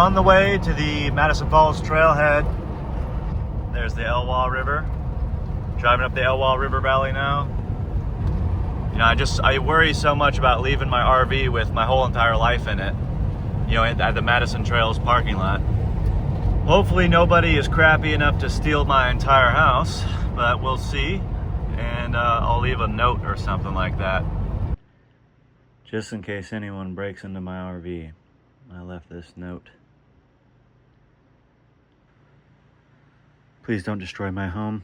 on the way to the Madison Falls Trailhead. There's the Elwha River. Driving up the Elwha River Valley now. You know, I worry so much about leaving my RV with my whole entire life in it. You know, at the Madison Trails parking lot. Hopefully nobody is crappy enough to steal my entire house, but we'll see. And I'll leave a note or something like that. Just in case anyone breaks into my RV, I left this note. Please don't destroy my home.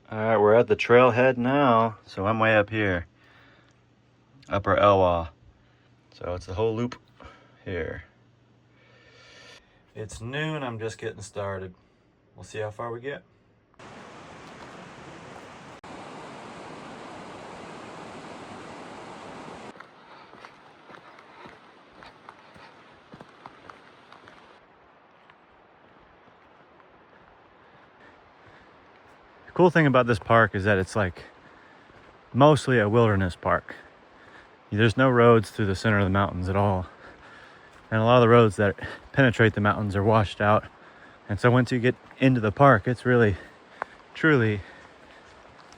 All right, we're at the trailhead now. So I'm way up here, Upper Elwha. So it's the whole loop here. It's noon, I'm just getting started. We'll see how far we get. The cool thing about this park is that it's like mostly a wilderness park. There's no roads through the center of the mountains at all. And a lot of the roads that penetrate the mountains are washed out. And so once you get into the park, it's really, truly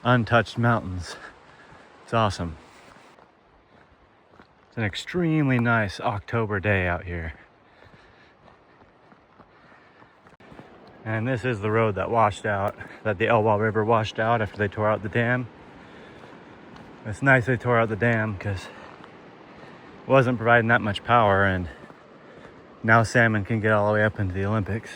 untouched mountains. It's awesome. It's an extremely nice October day out here. And this is the road that washed out, that the Elwha River washed out after they tore out the dam. It's nice they tore out the dam because it wasn't providing that much power, and now salmon can get all the way up into the Olympics.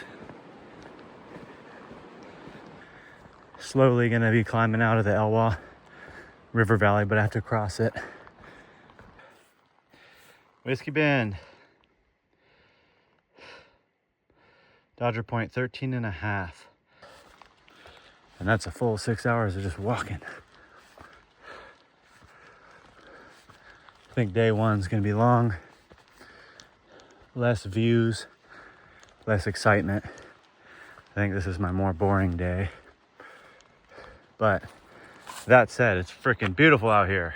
Slowly gonna be climbing out of the Elwha River Valley, but I have to cross it. Whiskey Bend. Dodger Point 13.5. And that's a full 6 hours of just walking. I think day one's gonna be long. Less views, less excitement. I think this is my more boring day. But that said, it's freaking beautiful out here.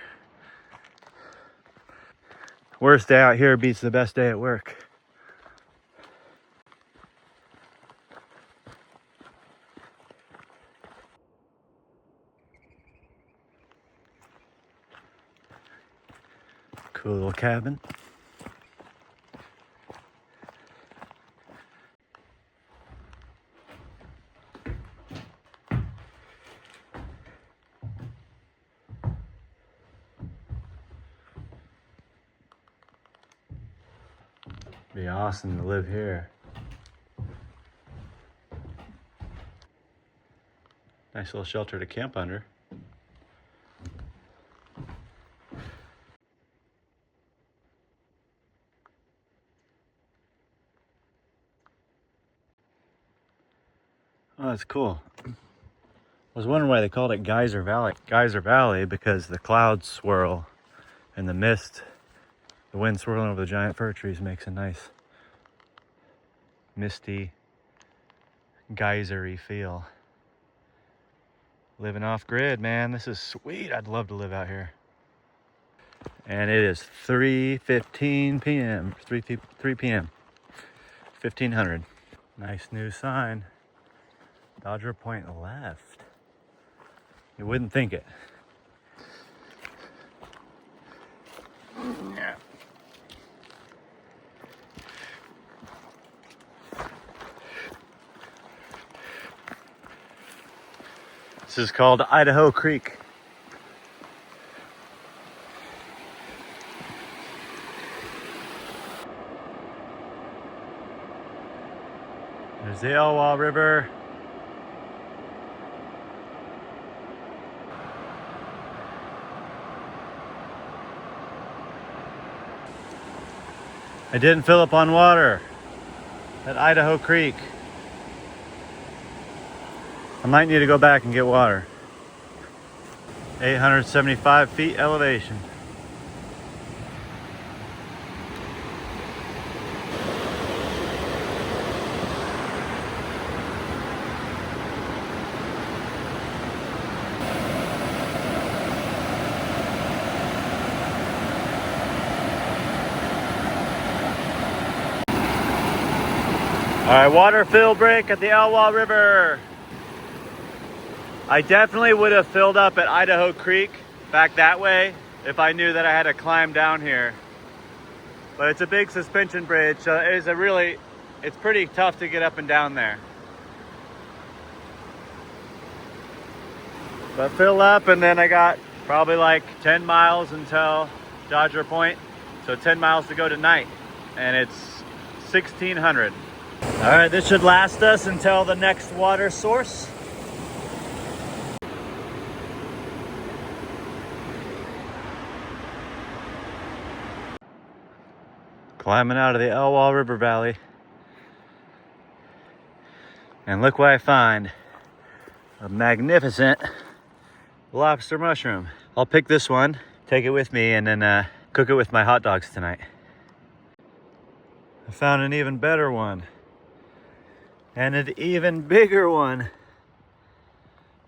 Worst day out here beats the best day at work. Cool little cabin. Be awesome to live here. Nice little shelter to camp under. Oh, that's cool. I was wondering why they called it Geyser Valley. Geyser Valley because the clouds swirl and the mist, the wind swirling over the giant fir trees makes a nice misty, geyser-y feel. Living off grid, man. This is sweet. I'd love to live out here. And it is 3:15 p.m. 3 p.m. 1500. Nice new sign. Dodger Point left. You wouldn't think it. Yeah. This is called Idaho Creek. There's the Elwha River. I didn't fill up on water at Idaho Creek. I might need to go back and get water. 875 feet elevation. right, water fill break at the Elwha River. I definitely would have filled up at Idaho Creek back that way if I knew that I had to climb down here. But it's a big suspension bridge, so it's pretty tough to get up and down there. But fill up, and then I got probably like 10 miles until Dodger Point. So 10 miles to go tonight, and it's 1600. All right, this should last us until the next water source. Climbing out of the Elwha River Valley. And look what I find. A magnificent lobster mushroom. I'll pick this one, take it with me, and then cook it with my hot dogs tonight. I found an even better one. And an even bigger one.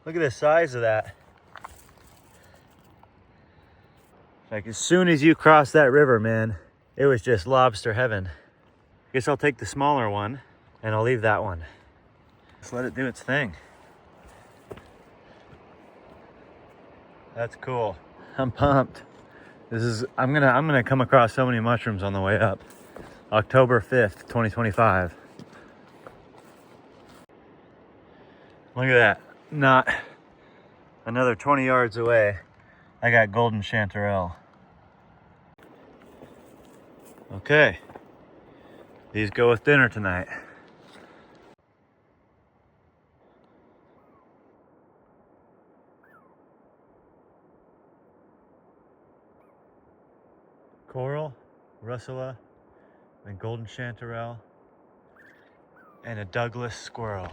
Look at the size of that. Like as soon as you cross that river, man, it was just lobster heaven. Guess I'll take the smaller one and I'll leave that one. Just let it do its thing. That's cool. I'm pumped. I'm gonna come across so many mushrooms on the way up. October 5th, 2025. Look at that. Not another 20 yards away, I got golden chanterelle. Okay, these go with dinner tonight. Coral, russula, and golden chanterelle, and a Douglas squirrel.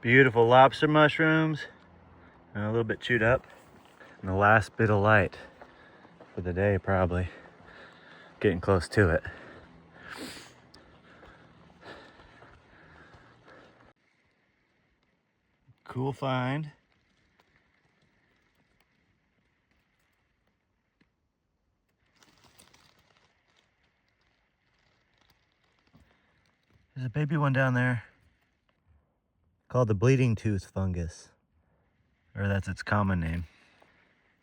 Beautiful lobster mushrooms, and a little bit chewed up. And the last bit of light for the day, probably. Getting close to it. Cool find. There's a baby one down there called the bleeding tooth fungus, or that's its common name.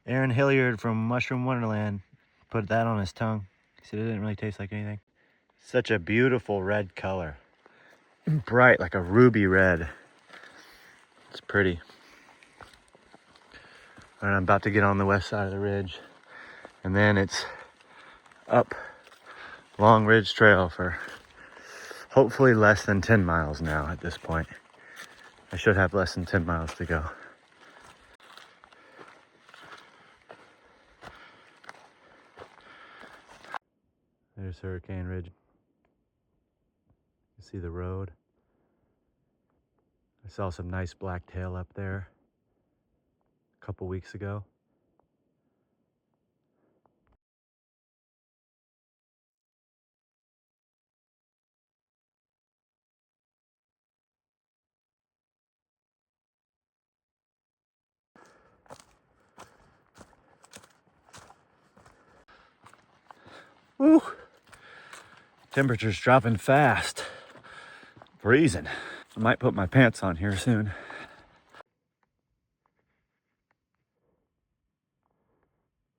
Aaron Hilliard from Mushroom Wonderland put that on his tongue. He said it didn't really taste like anything. Such a beautiful red color. Bright, like a ruby red. It's pretty. All right, I'm about to get on the west side of the ridge. And then it's up Long Ridge Trail for hopefully less than 10 miles now at this point. I should have less than 10 miles to go. There's Hurricane Ridge. You see the road. I saw some nice blacktail up there a couple weeks ago. Woo! Temperature's dropping fast. Freezing. I might put my pants on here soon.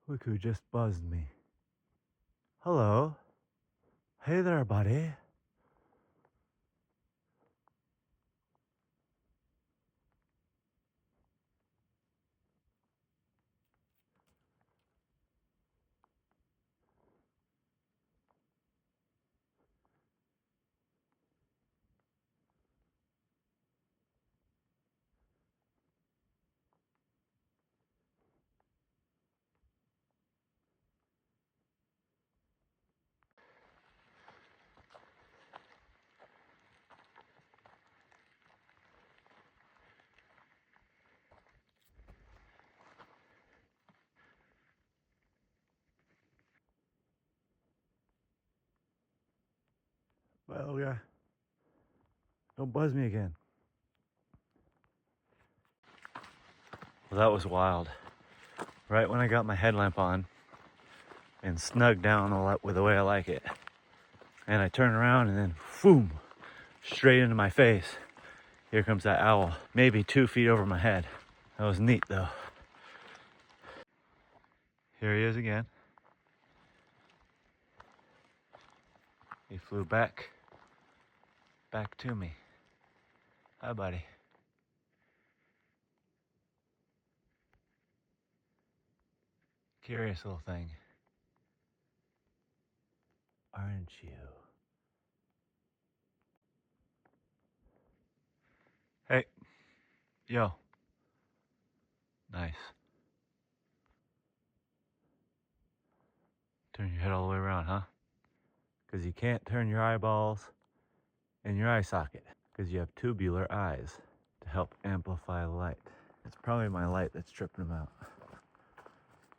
Look who just buzzed me. Hello. Hey there, buddy. Well, yeah. Don't buzz me again. Well, that was wild. right when I got my headlamp on and snug down with the way I like it. And I turn around and then boom, straight into my face. Here comes that owl, maybe 2 feet over my head. That was neat though. Here he is again. He flew back to me. Hi, buddy. Curious little thing, aren't you? Hey, yo. Nice. Turn your head all the way around, huh? Because you can't turn your eyeballs in your eye socket because you have tubular eyes to help amplify light. It's probably my light that's tripping them out.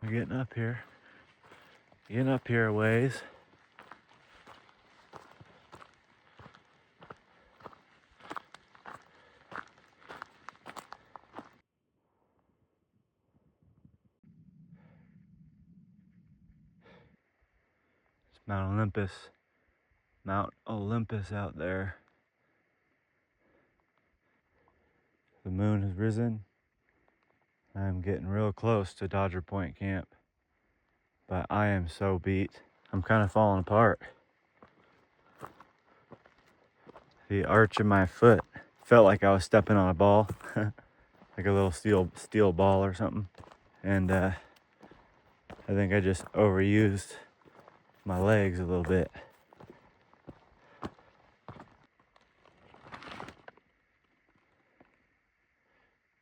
We're getting up here. Getting up here a ways. It's Mount Olympus. Mount Olympus out there. The moon has risen. I'm getting real close to Dodger Point Camp. But I am so beat. I'm kind of falling apart. The arch of my foot felt like I was stepping on a ball. Like a little steel ball or something. And I think I just overused my legs a little bit.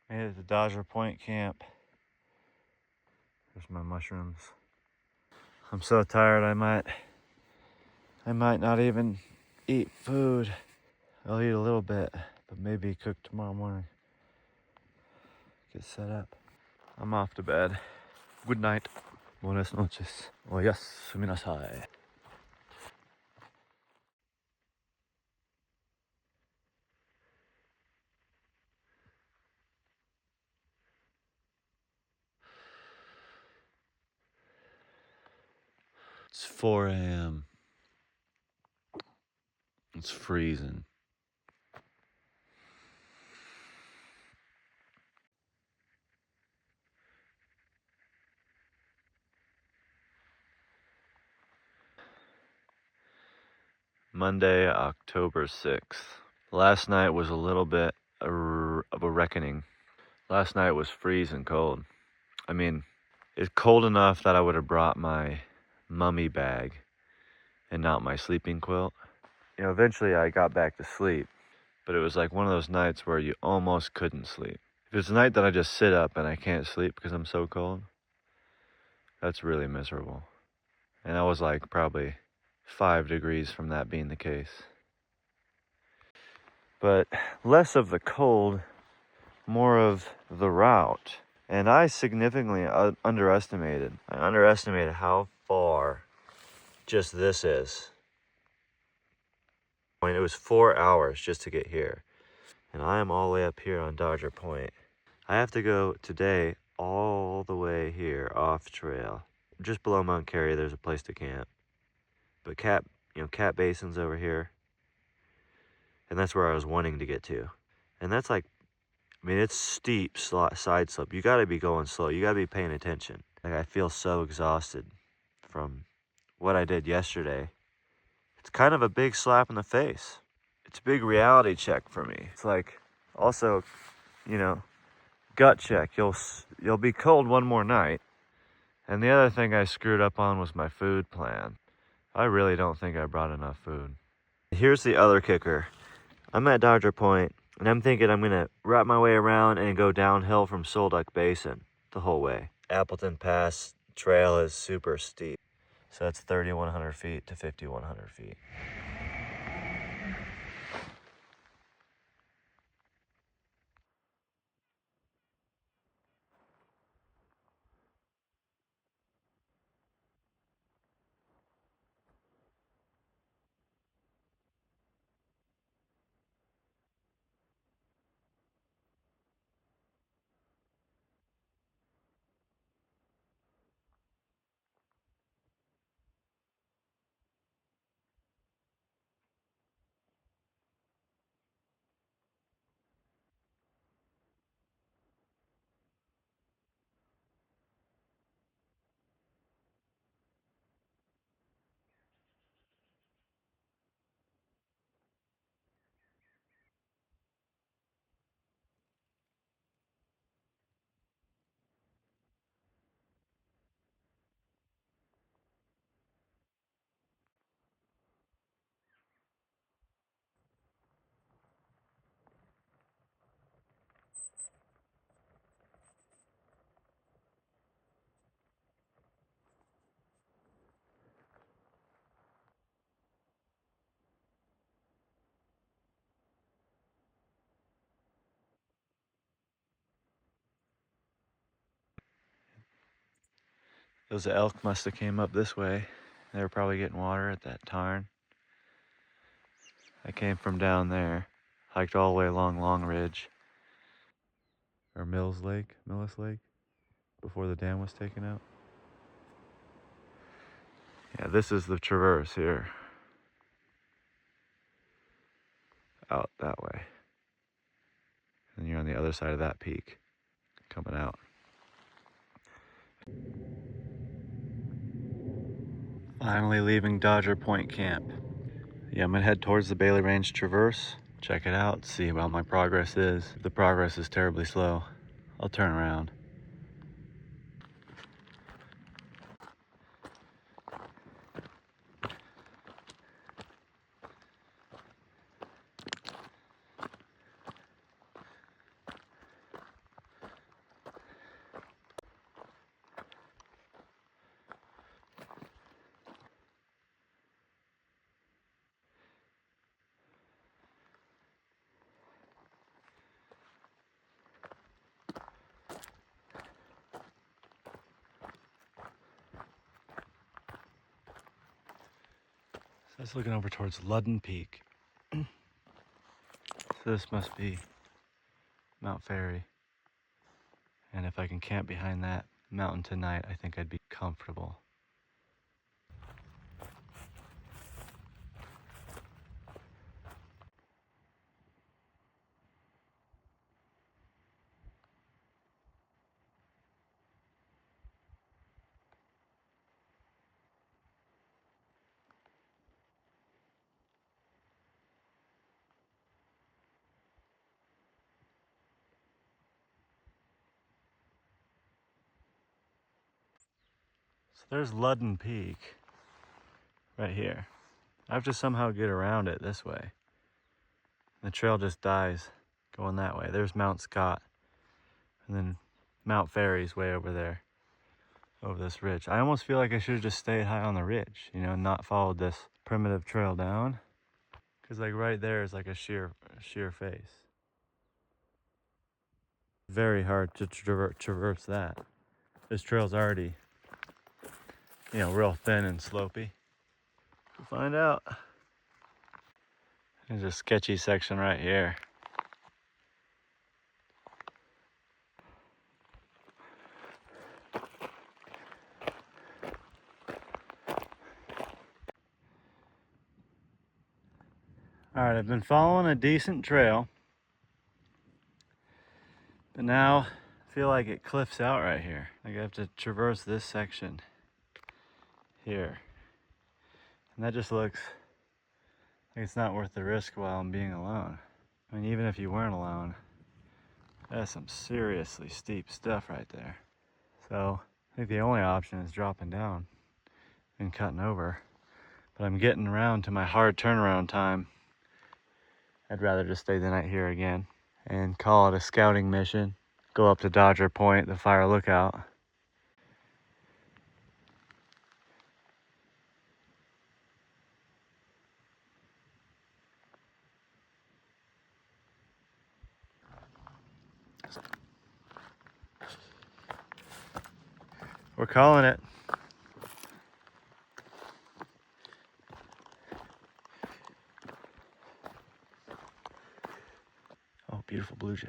Made it to Dodger Point Camp. There's my mushrooms. I'm so tired I might not even eat food. I'll eat a little bit, but maybe cook tomorrow morning. Get set up. I'm off to bed. Good night. Buenas noches. Oyasuminasai minasai. It's 4 a.m. It's freezing. Monday, October 6th. Last night was a little bit of a reckoning. Last night was freezing cold. I mean, it's cold enough that I would have brought my mummy bag and not my sleeping quilt. You know, eventually I got back to sleep, but it was like one of those nights where you almost couldn't sleep. If it's a night that I just sit up and I can't sleep because I'm so cold, that's really miserable. And I was like probably 5 degrees from that being the case. But less of the cold, more of the route. And I significantly underestimated. I underestimated how far just this is. I mean, it was 4 hours just to get here. And I am all the way up here on Dodger Point. I have to go today all the way here off trail. Just below Mount Carrie, there's a place to camp. But Cat Basin's over here. And that's where I was wanting to get to. And that's like, I mean, it's steep side slope. You gotta be going slow. You gotta be paying attention. Like, I feel so exhausted from what I did yesterday. It's kind of a big slap in the face. It's a big reality check for me. It's like, also, gut check. You'll be cold one more night. And the other thing I screwed up on was my food plan. I really don't think I brought enough food. Here's the other kicker. I'm at Dodger Point, and I'm thinking I'm gonna wrap my way around and go downhill from Solduck Basin the whole way. Appleton Pass trail is super steep. So that's 3,100 feet to 5,100 feet. Those elk must have came up this way. They were probably getting water at that tarn. I came from down there, hiked all the way along Long Ridge, or Mills Lake, before the dam was taken out. Yeah, this is the traverse here, out that way. And you're on the other side of that peak, coming out. Finally leaving Dodger Point Camp. Yeah, I'm gonna head towards the Bailey Range Traverse, check it out, see how my progress is. If the progress is terribly slow, I'll turn around. So I was looking over towards Ludden Peak. So this must be Mount Ferry. And if I can camp behind that mountain tonight, I think I'd be comfortable. So there's Ludden Peak right here. I have to somehow get around it this way. The trail just dies going that way. There's Mount Scott. And then Mount Ferry's way over there, over this ridge. I almost feel like I should have just stayed high on the ridge, you know, not followed this primitive trail down. Cause like right there is like a sheer face. Very hard to traverse that. This trail's already, you know, real thin and slopey. We'll find out. There's a sketchy section right here. All right, I've been following a decent trail, but now I feel like it cliffs out right here. Like I have to traverse this section here. And that just looks like it's not worth the risk while I'm being alone. I mean, even if you weren't alone, that's some seriously steep stuff right there. So I think the only option is dropping down and cutting over. But I'm getting around to my hard turnaround time. I'd rather just stay the night here again and call it a scouting mission. Go up to Dodger Point, the fire lookout. We're calling it. Oh, beautiful blue jay.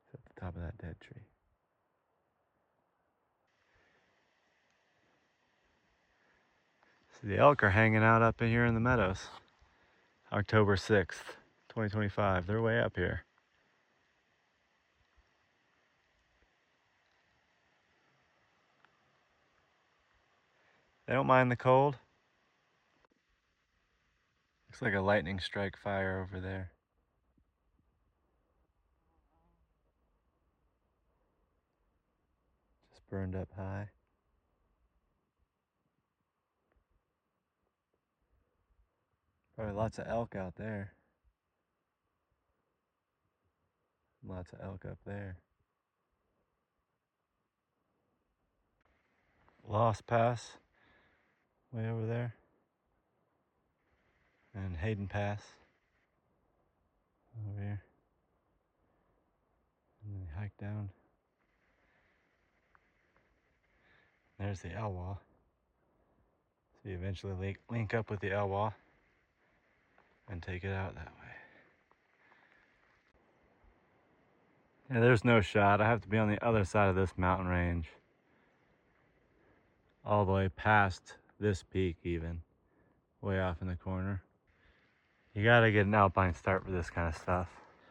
It's at the top of that dead tree. So the elk are hanging out up in here in the meadows. October 6th, 2025. They're way up here. They don't mind the cold. Looks like a lightning strike fire over there. Just burned up high. Probably lots of elk out there. Lots of elk up there. Lost Pass, way over there. And Hayden Pass, over here. And then hike down. There's the Elwha. So you eventually link up with the Elwha and take it out that way. Yeah, there's no shot. I have to be on the other side of this mountain range. All the way past this peak even. Way off in the corner. You gotta get an alpine start for this kind of stuff.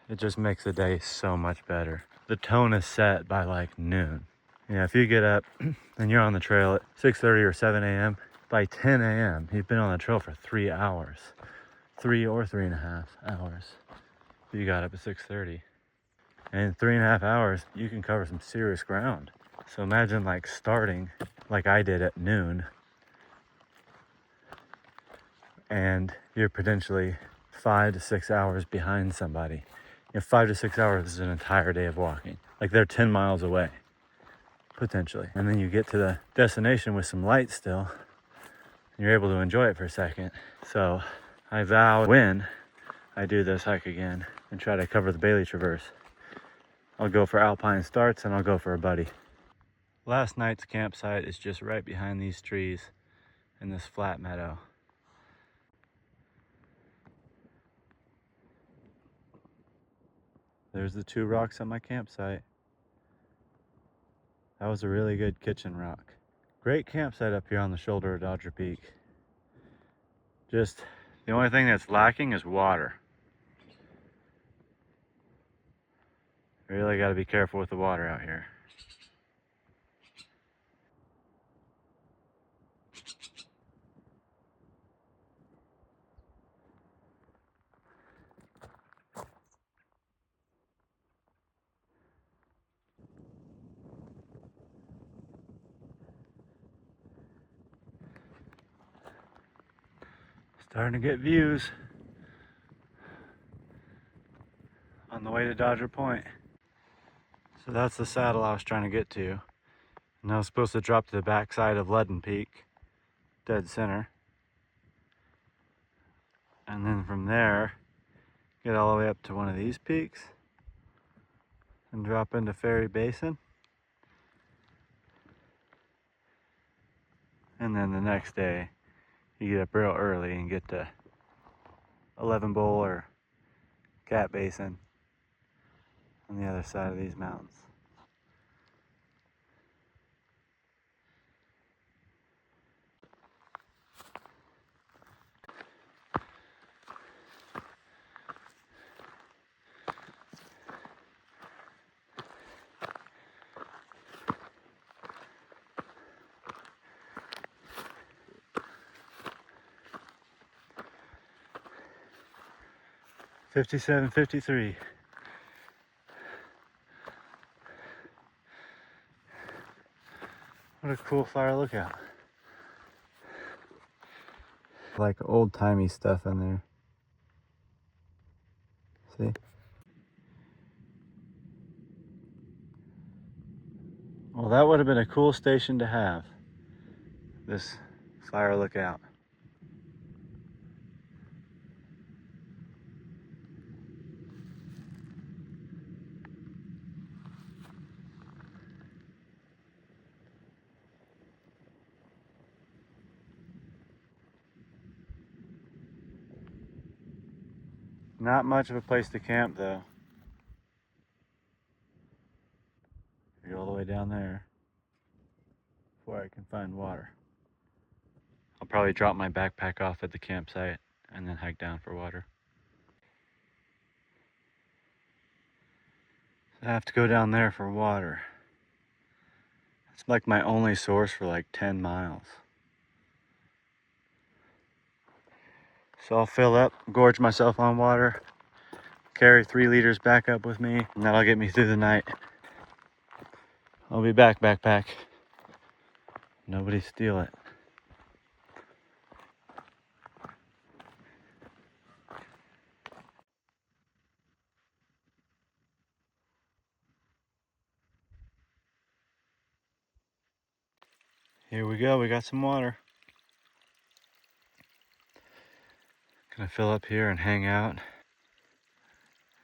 It just makes the day so much better. The tone is set by like noon. Yeah, if you get up and you're on the trail at 6:30 or 7 a.m., by 10 a.m., you've been on the trail for 3 hours. 3 or 3.5 hours. You got up at 6:30. And in 3.5 hours, you can cover some serious ground. So imagine like starting like I did at noon, and you're potentially 5 to 6 hours behind somebody. You know, 5 to 6 hours is an entire day of walking. Like they're 10 miles away, potentially. And then you get to the destination with some light still, and you're able to enjoy it for a second. So I vow when I do this hike again and try to cover the Bailey Traverse, I'll go for alpine starts and I'll go for a buddy. Last night's campsite is just right behind these trees in this flat meadow. There's the 2 rocks on my campsite. That was a really good kitchen rock. Great campsite up here on the shoulder of Dodger Peak. Just the only thing that's lacking is water. Really got to be careful with the water out here. Starting to get views on the way to Dodger Point. So that's the saddle I was trying to get to. And I was supposed to drop to the backside of Ludden Peak, dead center. And then from there, get all the way up to one of these peaks and drop into Ferry Basin. And then the next day, you get up real early and get to 11 Bowl or Cat Basin on the other side of these mountains. '57, '53. What a cool fire lookout. Like old-timey stuff in there. See? Well, that would have been a cool station to have. This fire lookout. Not much of a place to camp though. You're all the way down there before I can find water. I'll probably drop my backpack off at the campsite and then hike down for water. I have to go down there for water. It's like my only source for like 10 miles. So I'll fill up, gorge myself on water, carry 3 liters back up with me, and that'll get me through the night. I'll be back, backpack. Nobody steal it. Here we go, we got some water. Gonna fill up here and hang out.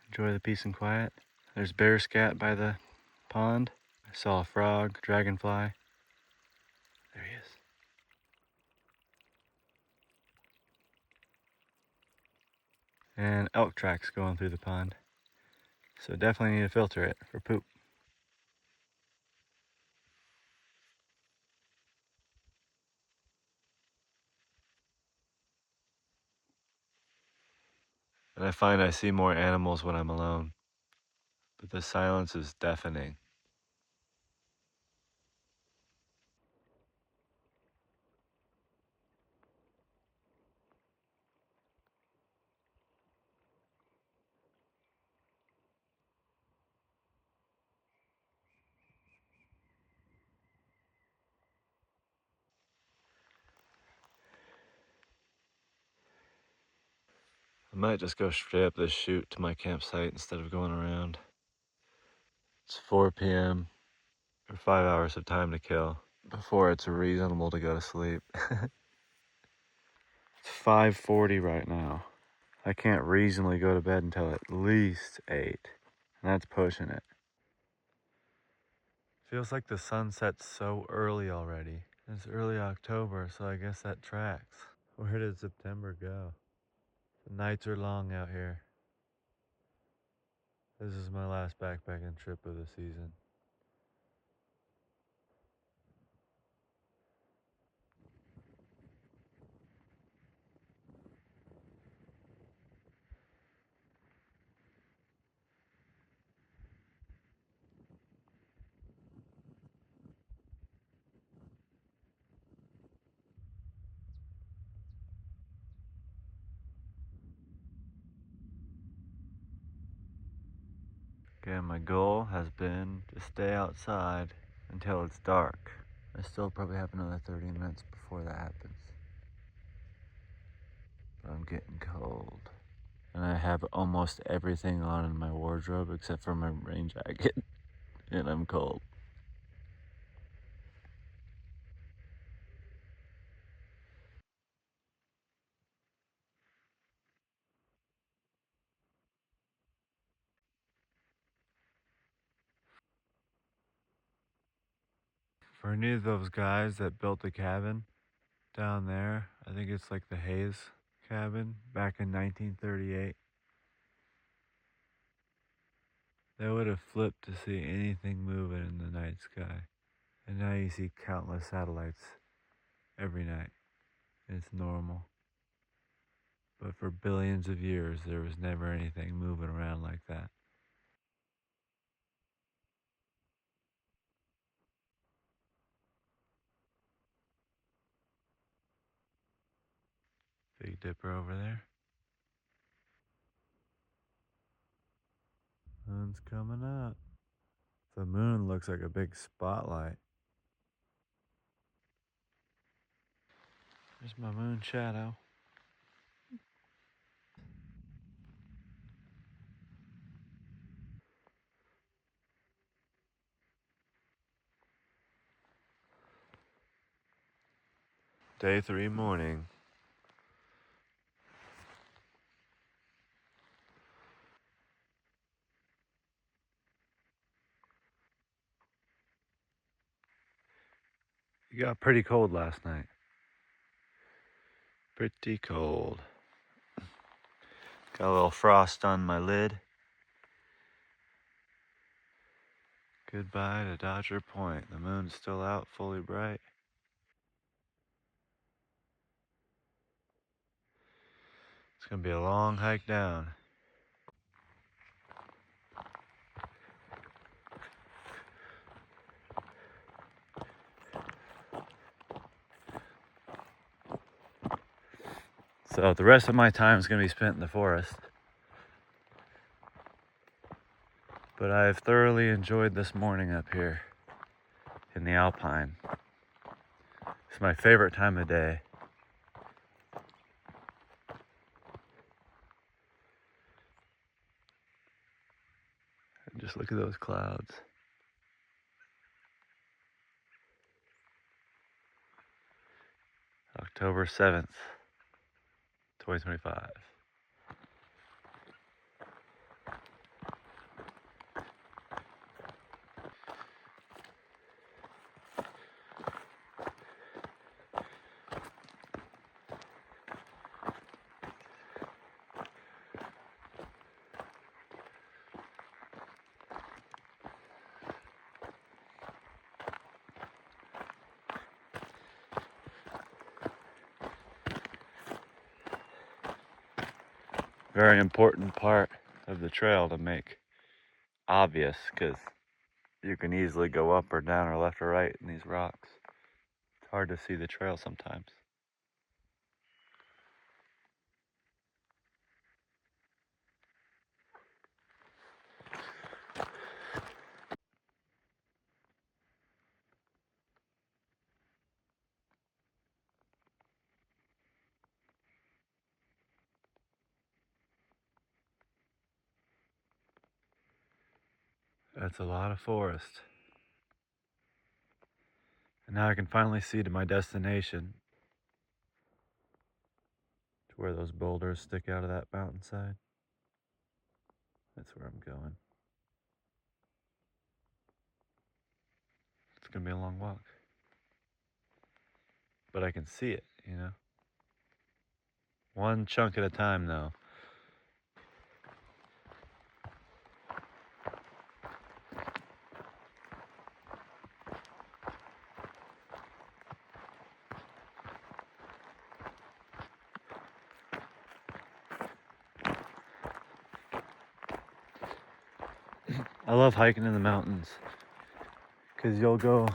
Enjoy the peace and quiet There's bear scat by the pond. I saw a frog, dragonfly. There he is. And elk tracks going through the pond. So definitely need to filter it for poop. And I find I see more animals when I'm alone. But the silence is deafening. I might just go straight up this chute to my campsite instead of going around. It's 4 p.m. or 5 hours of time to kill before it's reasonable to go to sleep. It's 5:40 right now. I can't reasonably go to bed until at least 8. And that's pushing it. Feels like the sun sets so early already. It's early October, so I guess that tracks. Where did September go? The nights are long out here. This is my last backpacking trip of the season. Again, my goal has been to stay outside until it's dark. I still probably have another 30 minutes before that happens. But I'm getting cold. And I have almost everything on in my wardrobe except for my rain jacket. And I'm cold. For any of those guys that built the cabin down there, I think it's like the Hayes cabin back in 1938, they would have flipped to see anything moving in the night sky. And now you see countless satellites every night. It's normal. But for billions of years, there was never anything moving around like that. Big Dipper over there. Moon's coming up. The moon looks like a big spotlight. There's my moon shadow. Day 3 morning. It got pretty cold last night. Pretty cold. Got a little frost on my lid. Goodbye to Dodger Point. The moon's still out, fully bright. It's gonna be a long hike down. So the rest of my time is gonna be spent in the forest. But I've thoroughly enjoyed this morning up here in the Alpine. It's my favorite time of day. Just look at those clouds. October 7th, 2025. very important part of the trail to make obvious, because you can easily go up or down or left or right in these rocks. It's hard to see the trail sometimes. That's a lot of forest. And now I can finally see to my destination, to where those boulders stick out of that mountainside. That's where I'm going. It's gonna be a long walk. But I can see it, you know? One chunk at a time, though. I love hiking in the mountains, because you'll go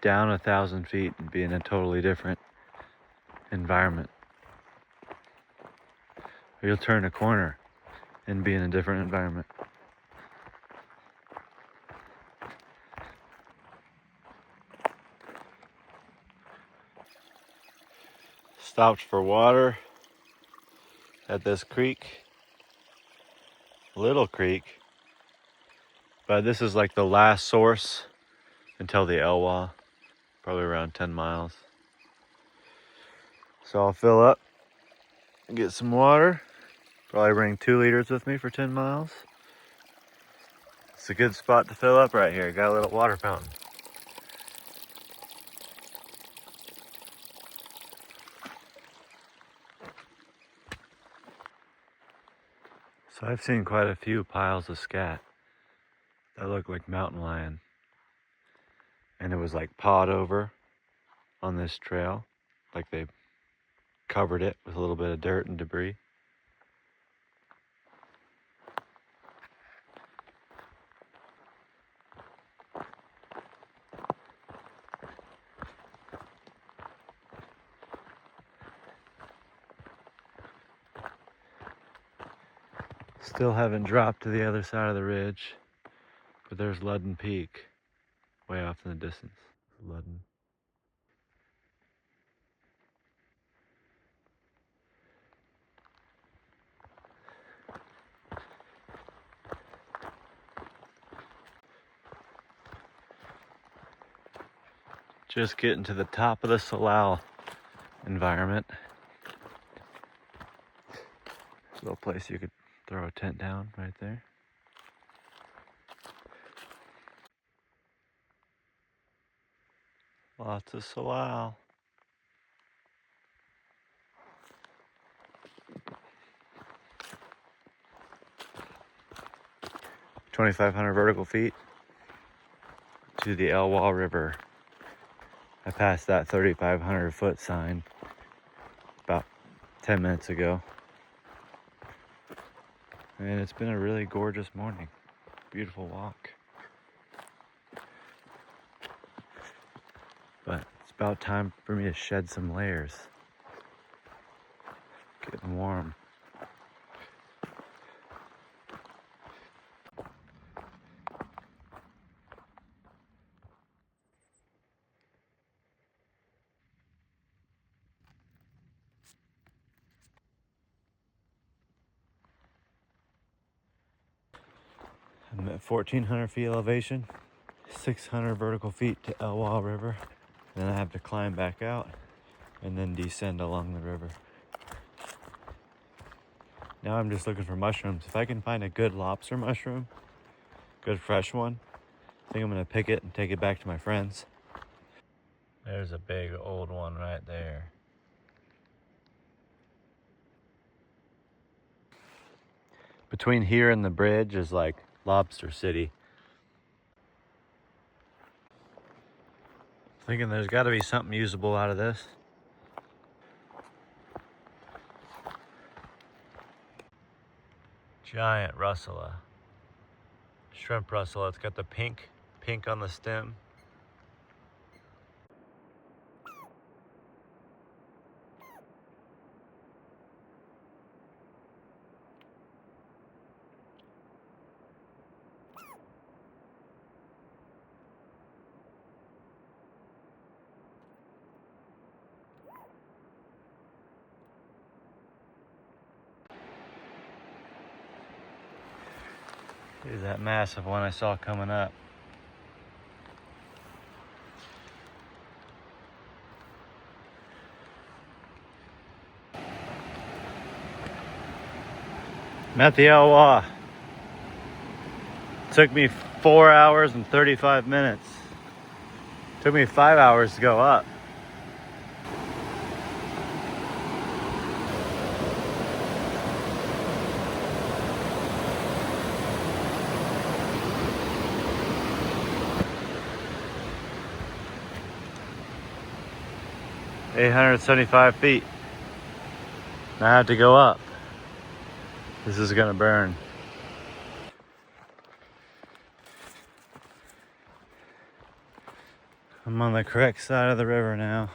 down 1,000 feet and be in a totally different environment. Or you'll turn a corner and be in a different environment. Stopped for water at this creek. Little creek. But this is like the last source until the Elwha. Probably around 10 miles. So I'll fill up and get some water. Probably bring 2 liters with me for 10 miles. It's a good spot to fill up right here. Got a little water fountain. So I've seen quite a few piles of scat that look like mountain lion. And it was like pawed over on this trail. Like they covered it with a little bit of dirt and debris. Still haven't dropped to the other side of the ridge, but there's Ludden Peak, way off in the distance. Ludden. Just getting to the top of the Salal environment. Little place you could throw a tent down right there. Lots of Salal. $2,500 vertical feet to the Elwha River. I passed that 3,500 foot sign about 10 minutes ago. And it's been a really gorgeous morning. Beautiful walk. But it's about time for me to shed some layers. Getting warm. I'm at 1,400 feet elevation, 600 vertical feet to Elwha River. Then I have to climb back out and then descend along the river. Now I'm just looking for mushrooms. If I can find a good lobster mushroom, good fresh one, I think I'm gonna pick it and take it back to my friends. There's a big old one right there. Between here and the bridge is like Lobster City. Thinking there's gotta be something usable out of this. Giant russula. Shrimp russula. It's got the pink on the stem. Here's that massive one I saw coming up. I'm at the Elwha. Took me 4 hours and 35 minutes. Took me 5 hours to go up. $875 feet. And I have to go up. This is gonna burn. I'm on the correct side of the river now.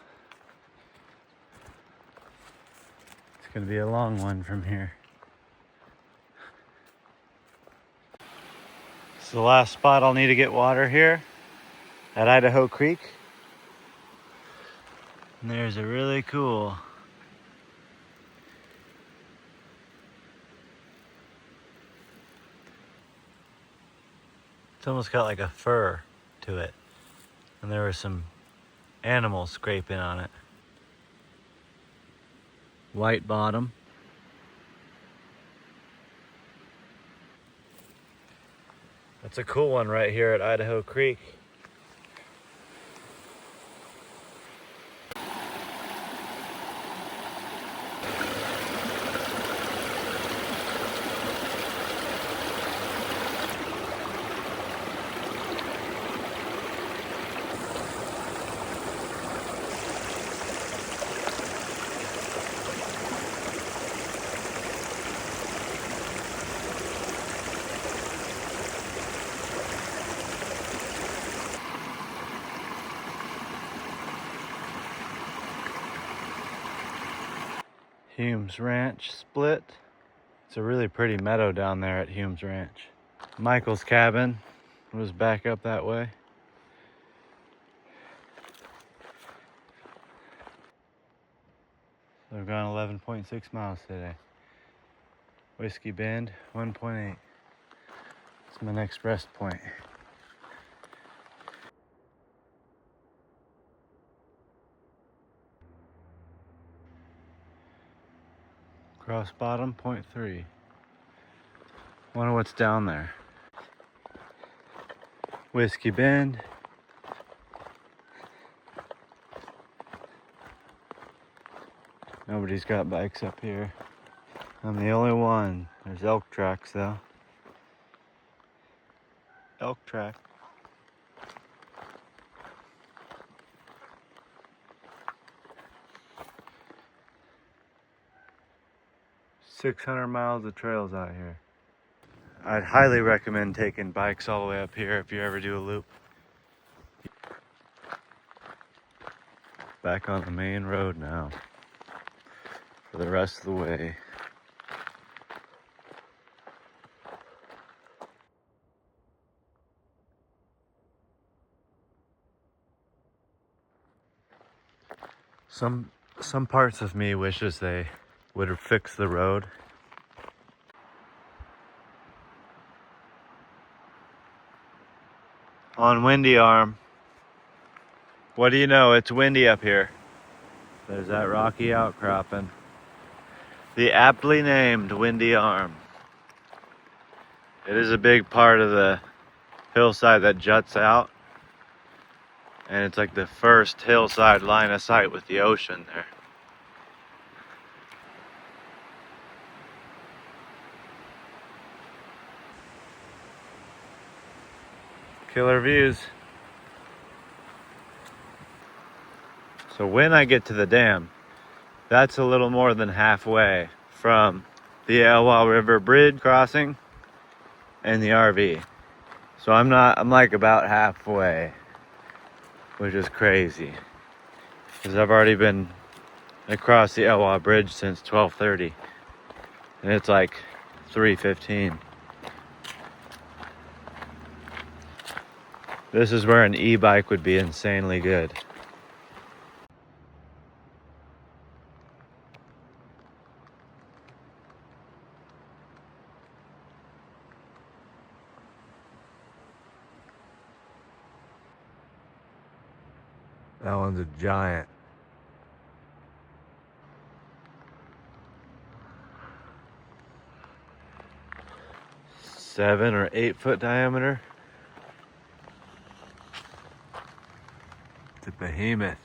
It's gonna be a long one from here. This is the last spot I'll need to get water here at Idaho Creek. And there's a really cool it's almost got like a fur to it. And there were some animals scraping on it. White bottom. That's a cool one right here at Idaho Creek. Humes Ranch split. It's a really pretty meadow down there at Humes Ranch. Michael's cabin was back up that way. So we've gone 11.6 miles today. Whiskey Bend, 1.8. It's my next rest point. Cross bottom, 0.3. Wonder what's down there. Whiskey Bend. Nobody's got bikes up here. I'm the only one. There's elk tracks though. Elk track. $600 miles of trails out here. I'd highly recommend taking bikes all the way up here if you ever do a loop. Back on the main road now for the rest of the way. Some parts of me wishes they would have fixed the road. On Windy Arm. What do you know? It's windy up here. There's that rocky outcropping. The aptly named Windy Arm. It is a big part of the hillside that juts out. And it's like the first hillside line of sight with the ocean there. Killer views. So when I get to the dam, that's a little more than halfway from the Elwha River Bridge crossing and the RV. So I'm like about halfway, which is crazy. Because I've already been across the Elwha Bridge since 12:30. And it's like 3:15. This is where an e-bike would be insanely good. That one's a giant. Seven or 8 foot diameter. It's a behemoth.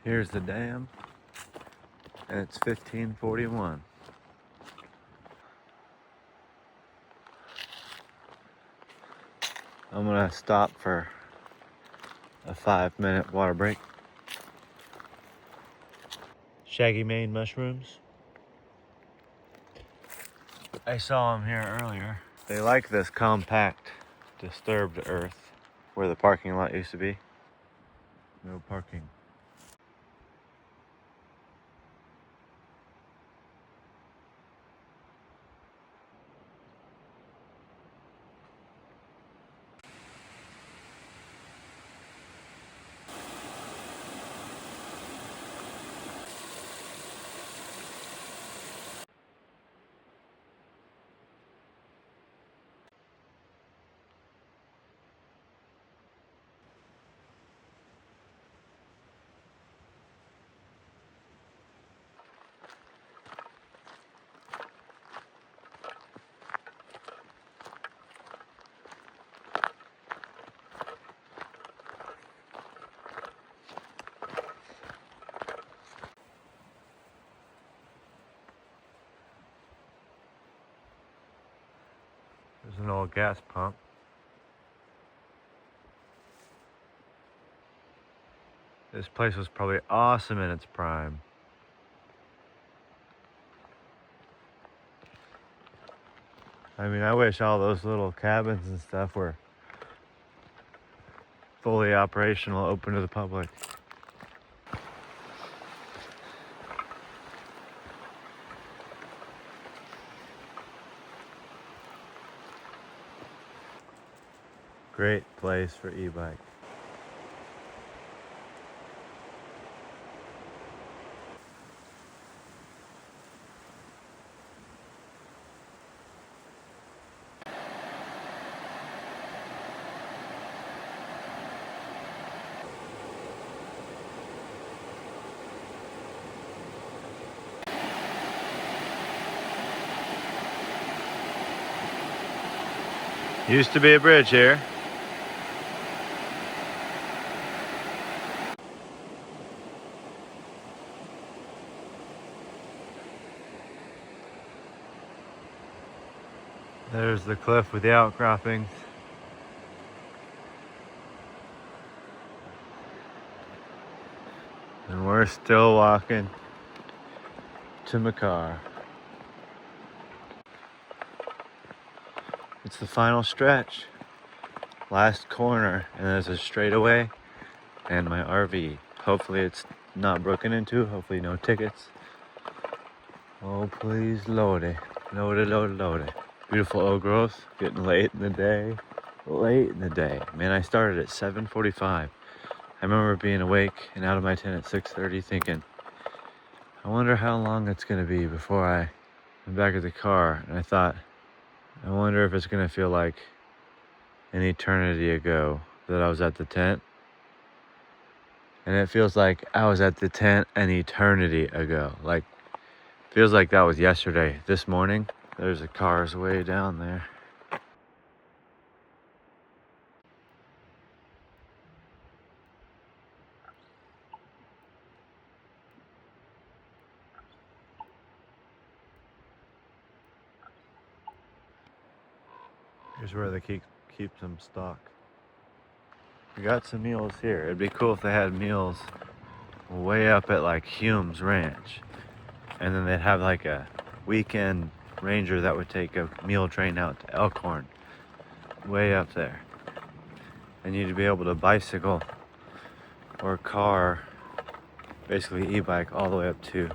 Here's the dam, and it's 1541. I'm gonna stop for a 5-minute water break. Shaggy mane mushrooms. I saw them here earlier. They like this compact, disturbed earth where the parking lot used to be. No parking. There's an old gas pump. This place was probably awesome in its prime. I mean, I wish all those little cabins and stuff were fully operational, open to the public. Great place for e-bike. Used to be a bridge here. There's the cliff with the outcroppings. And we're still walking to my car. It's the final stretch. Last corner, and there's a straightaway and my RV. Hopefully it's not broken into, hopefully no tickets. Oh please, Lordy. Lordy, Lordy, Lordy. Beautiful old growth, getting late in the day. Late in the day. Man, I started at 7:45. I remember being awake and out of my tent at 6:30 thinking, I wonder how long it's gonna be before I'm back at the car. And I thought, I wonder if it's gonna feel like an eternity ago that I was at the tent. And it feels like I was at the tent an eternity ago. Like, feels like that was yesterday. This morning, there's a cars way down there. Here's where they keep them stock. We got some meals here. It'd be cool if they had meals way up at like Hume's Ranch. And then they'd have like a weekend ranger that would take a meal train out to Elkhorn, way up there. And you'd be able to bicycle or car, basically e-bike, all the way up to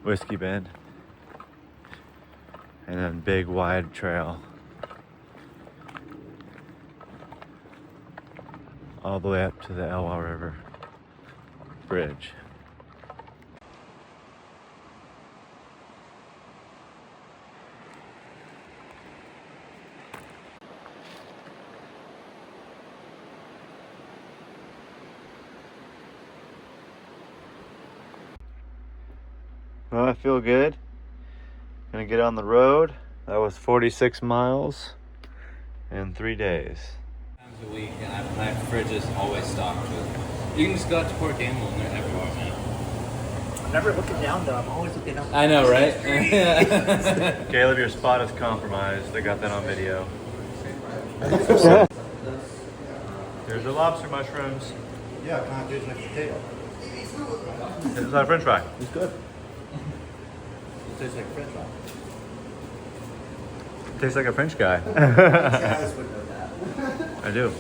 Whiskey Bend. And then big wide trail all the way up to the Elwha River Bridge. Well, I feel good. Gonna get on the road. That was 46 miles in 3 days. Times a week, and my fridge is always stocked with. You can just go out to Port Gamble and they're everywhere, man. I'm never looking down though. I'm always looking up. I know, right? Caleb, your spot is compromised. They got that on video. There's the lobster mushrooms. Yeah, kind of tastes like potato. It's not a french fry. It's good. It tastes like French fry. Tastes like a French guy. Guys would know that. I do.